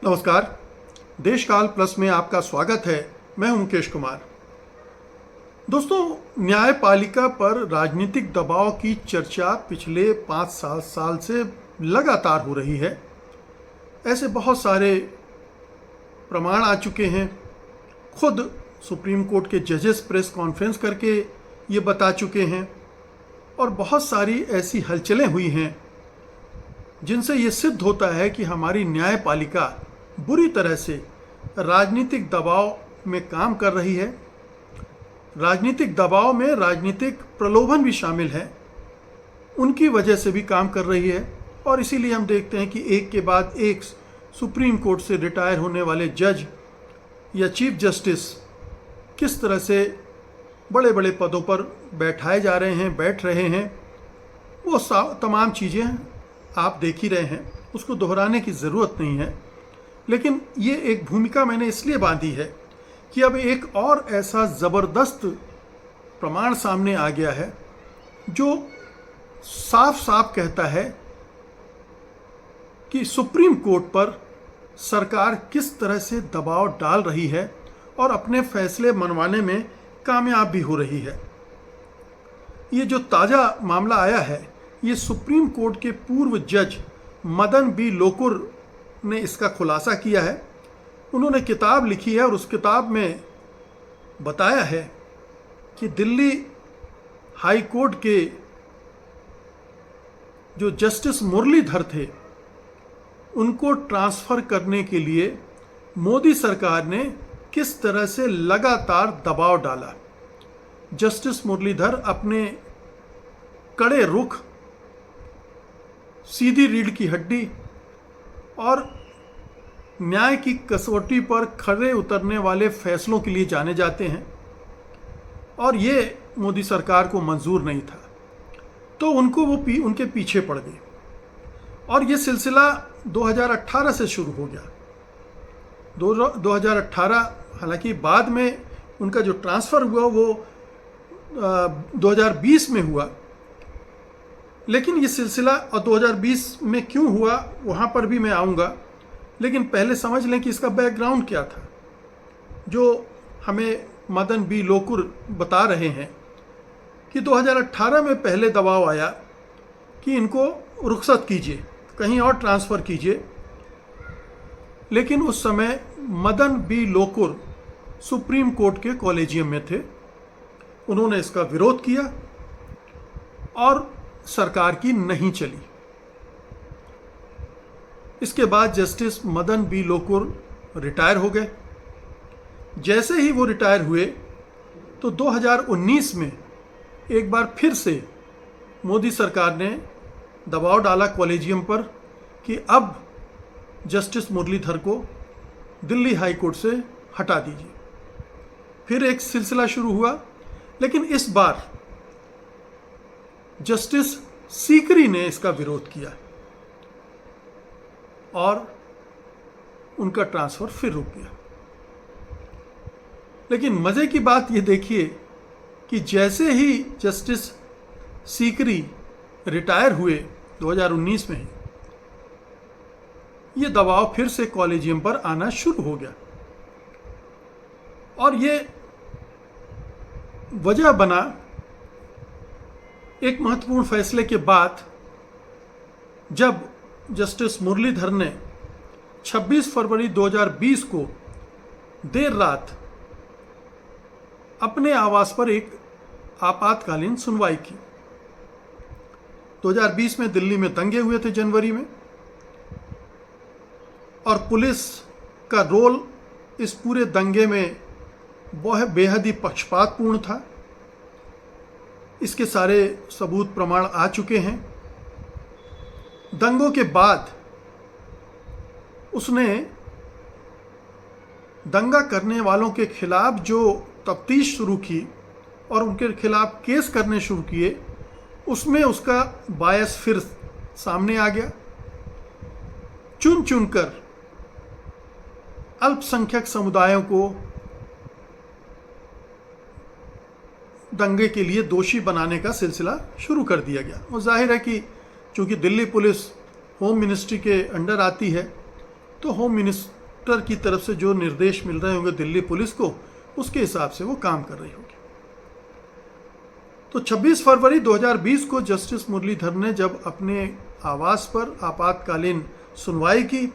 नमस्कार। देशकाल प्लस में आपका स्वागत है। मैं हूं मुकेश कुमार। दोस्तों, न्यायपालिका पर राजनीतिक दबाव की चर्चा पिछले 5-7 साल से लगातार हो रही है। ऐसे बहुत सारे प्रमाण आ चुके हैं। खुद सुप्रीम कोर्ट के जजेस प्रेस कॉन्फ्रेंस करके ये बता चुके हैं और बहुत सारी ऐसी हलचलें हुई हैं जिनसे ये सिद्ध होता है कि हमारी न्यायपालिका बुरी तरह से राजनीतिक दबाव में काम कर रही है। राजनीतिक दबाव में राजनीतिक प्रलोभन भी शामिल है, उनकी वजह से भी काम कर रही है। और इसीलिए हम देखते हैं कि एक के बाद एक सुप्रीम कोर्ट से रिटायर होने वाले जज या चीफ जस्टिस किस तरह से बड़े बड़े पदों पर बैठ रहे हैं। वो तमाम चीज़ें आप देख ही रहे हैं, उसको दोहराने की ज़रूरत नहीं है। लेकिन ये एक भूमिका मैंने इसलिए बांधी है कि अब एक और ऐसा ज़बरदस्त प्रमाण सामने आ गया है जो साफ साफ कहता है कि सुप्रीम कोर्ट पर सरकार किस तरह से दबाव डाल रही है और अपने फैसले मनवाने में कामयाब भी हो रही है। ये जो ताज़ा मामला आया है, ये सुप्रीम कोर्ट के पूर्व जज मदन बी लोकुर ने इसका खुलासा किया है। उन्होंने किताब लिखी है और उस किताब में बताया है कि दिल्ली हाई कोर्ट के जो जस्टिस मुरलीधर थे, उनको ट्रांसफ़र करने के लिए मोदी सरकार ने किस तरह से लगातार दबाव डाला। जस्टिस मुरलीधर अपने कड़े रुख, सीधी रीढ़ की हड्डी और न्याय की कसौटी पर खरे उतरने वाले फैसलों के लिए जाने जाते हैं और ये मोदी सरकार को मंजूर नहीं था, तो उनको वो उनके पीछे पड़ गए और ये सिलसिला 2018 से शुरू हो गया। 2018, हालांकि बाद में उनका जो ट्रांसफ़र हुआ वो 2020 में हुआ, लेकिन ये सिलसिला और 2020 में क्यों हुआ वहाँ पर भी मैं आऊँगा। लेकिन पहले समझ लें कि इसका बैकग्राउंड क्या था, जो हमें मदन बी लोकुर बता रहे हैं कि 2018 में पहले दबाव आया कि इनको रुखसत कीजिए, कहीं और ट्रांसफ़र कीजिए। लेकिन उस समय Madan B Lokur Supreme Court के कॉलेजियम में थे। उन्होंने इसका विरोध किया और सरकार की नहीं चली। इसके बाद Justice Madan B Lokur retire हो गए। जैसे ही वो रिटायर हुए तो 2019 में एक बार फिर से मोदी सरकार ने दबाव डाला कॉलेजियम पर कि अब जस्टिस मुरलीधर को दिल्ली हाई कोर्ट से हटा दीजिए। फिर एक सिलसिला शुरू हुआ, लेकिन इस बार जस्टिस सीकरी ने इसका विरोध किया और उनका ट्रांसफ़र फिर रुक गया। लेकिन मज़े की बात ये देखिए कि जैसे ही जस्टिस सीकरी रिटायर हुए 2019 में, ये दबाव फिर से कॉलेजियम पर आना शुरू हो गया और ये वजह बना एक महत्वपूर्ण फैसले के बाद, जब जस्टिस मुरलीधर ने 26 फरवरी 2020 को देर रात अपने आवास पर एक आपातकालीन सुनवाई की। 2020 में दिल्ली में दंगे हुए थे जनवरी में, और पुलिस का रोल इस पूरे दंगे में वह बेहद ही पक्षपातपूर्ण था। इसके सारे सबूत प्रमाण आ चुके हैं। दंगों के बाद उसने दंगा करने वालों के खिलाफ जो तफ्तीश शुरू की और उनके खिलाफ केस करने शुरू किए, उसमें उसका बायस फिर सामने आ गया। चुन चुनकर अल्पसंख्यक समुदायों को दंगे के लिए दोषी बनाने का सिलसिला शुरू कर दिया गया। और जाहिर है कि चूँकि दिल्ली पुलिस होम मिनिस्ट्री के अंडर आती है, तो होम मिनिस्टर की तरफ से जो निर्देश मिल रहे होंगे दिल्ली पुलिस को, उसके हिसाब से वो काम कर रही होगी। तो 26 फरवरी 2020 को जस्टिस मुरलीधर ने जब अपने आवास पर आपातकालीन सुनवाई की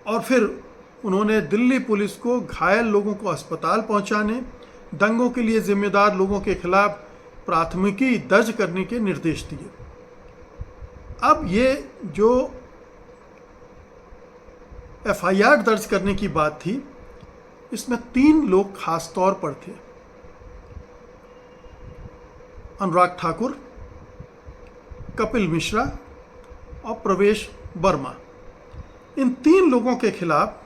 और फिर उन्होंने दिल्ली पुलिस को घायल लोगों को अस्पताल पहुंचाने, दंगों के लिए जिम्मेदार लोगों के खिलाफ प्राथमिकी दर्ज करने के निर्देश दिए। अब ये जो एफआईआर दर्ज करने की बात थी, इसमें 3 लोग खास तौर पर थे। अनुराग ठाकुर, कपिल मिश्रा और प्रवेश वर्मा। इन 3 लोगों के खिलाफ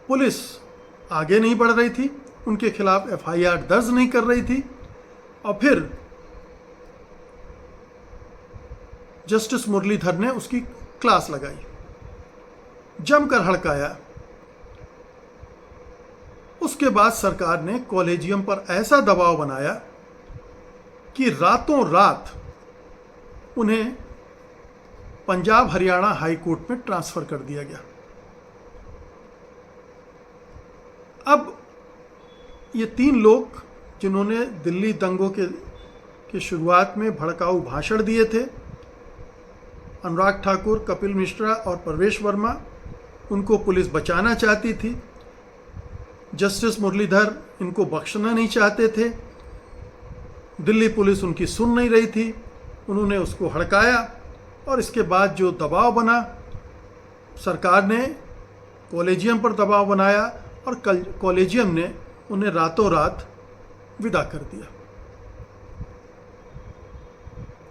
पुलिस आगे नहीं बढ़ रही थी, उनके खिलाफ एफआईआर दर्ज नहीं कर रही थी और फिर जस्टिस मुरलीधर ने उसकी क्लास लगाई, जमकर हड़काया। उसके बाद सरकार ने कॉलेजियम पर ऐसा दबाव बनाया कि रातों रात उन्हें पंजाब हरियाणा हाई कोर्ट में ट्रांसफर कर दिया गया। अब ये 3 लोग जिन्होंने दिल्ली दंगों के शुरुआत में भड़काऊ भाषण दिए थे, अनुराग ठाकुर, कपिल मिश्रा और प्रवेश वर्मा, उनको पुलिस बचाना चाहती थी। जस्टिस मुरलीधर इनको बख्शना नहीं चाहते थे। दिल्ली पुलिस उनकी सुन नहीं रही थी, उन्होंने उसको हड़काया और इसके बाद जो दबाव बना, सरकार ने कॉलेजियम पर दबाव बनाया और कॉलेजियम ने उन्हें रातों रात विदा कर दिया।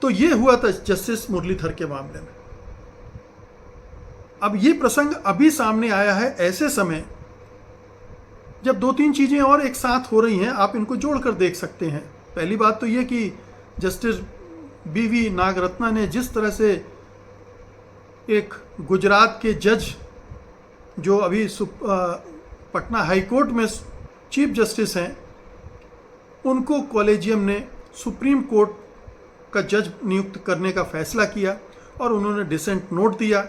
तो ये हुआ था जस्टिस मुरलीधर के मामले में। अब ये प्रसंग अभी सामने आया है ऐसे समय जब 2-3 चीजें और एक साथ हो रही हैं, आप इनको जोड़कर देख सकते हैं। पहली बात तो ये कि जस्टिस बीवी नागरत्ना ने जिस तरह से एक गुजरात के जज जो अभी पटना हाई कोर्ट में चीफ जस्टिस हैं, उनको कॉलेजियम ने सुप्रीम कोर्ट का जज नियुक्त करने का फैसला किया और उन्होंने डिसेंट नोट दिया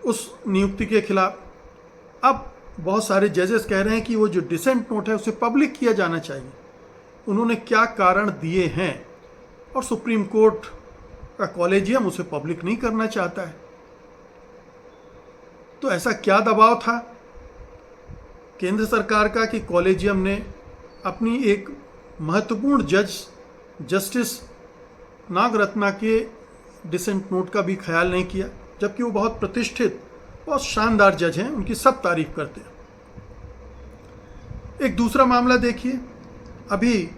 उस नियुक्ति के खिलाफ। अब बहुत सारे जजेस कह रहे हैं कि वो जो डिसेंट नोट है उसे पब्लिक किया जाना चाहिए। उन्होंने क्या कारण दिए हैं और सुप्रीम कोर्ट का कॉलेजियम उसे पब्लिक नहीं करना चाहता है। तो ऐसा क्या दबाव था केंद्र सरकार का कि कॉलेजियम ने अपनी एक महत्वपूर्ण जज जस्टिस नागरत्ना के डिसेंट नोट का भी ख्याल नहीं किया, जबकि वो बहुत प्रतिष्ठित, बहुत शानदार जज हैं, उनकी सब तारीफ करते हैं। एक दूसरा मामला देखिए, अभी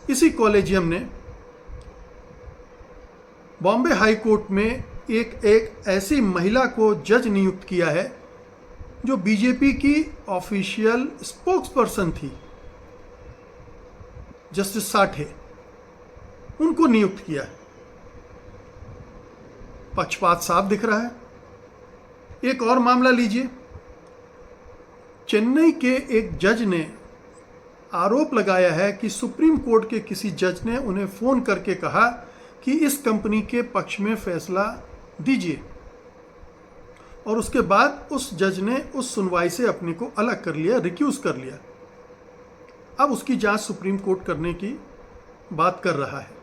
इसी कॉलेजियम ने बॉम्बे हाई कोर्ट में एक ऐसी महिला को जज नियुक्त किया है जो बीजेपी की ऑफिशियल स्पोक्स पर्सन थी, जस्टिस साठे, उनको नियुक्त किया है। पक्षपात साफ दिख रहा है। एक और मामला लीजिए, चेन्नई के एक जज ने आरोप लगाया है कि सुप्रीम कोर्ट के किसी जज ने उन्हें फोन करके कहा कि इस कंपनी के पक्ष में फैसला दीजिए, और उसके बाद उस जज ने उस सुनवाई से अपने को अलग कर लिया, रिक्यूज कर लिया। अब उसकी जांच सुप्रीम कोर्ट करने की बात कर रहा है।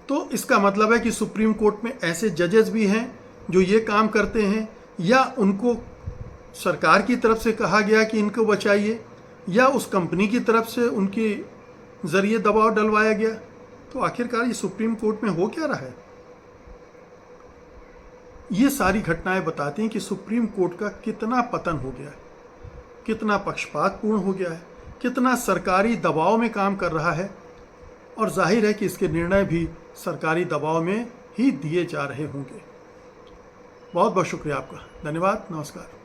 तो इसका मतलब है कि सुप्रीम कोर्ट में ऐसे जजेस भी हैं जो ये काम करते हैं, या उनको सरकार की तरफ से कहा गया कि इनको बचाइए, या उस कंपनी की तरफ से उनके जरिए दबाव डलवाया गया। तो आखिरकार ये सुप्रीम कोर्ट में हो क्या रहा है? ये सारी घटनाएं बताती हैं कि सुप्रीम कोर्ट का कितना पतन हो गया है, कितना पक्षपातपूर्ण हो गया है, कितना सरकारी दबाव में काम कर रहा है, और जाहिर है कि इसके निर्णय भी सरकारी दबाव में ही दिए जा रहे होंगे। बहुत बहुत शुक्रिया आपका। धन्यवाद। नमस्कार।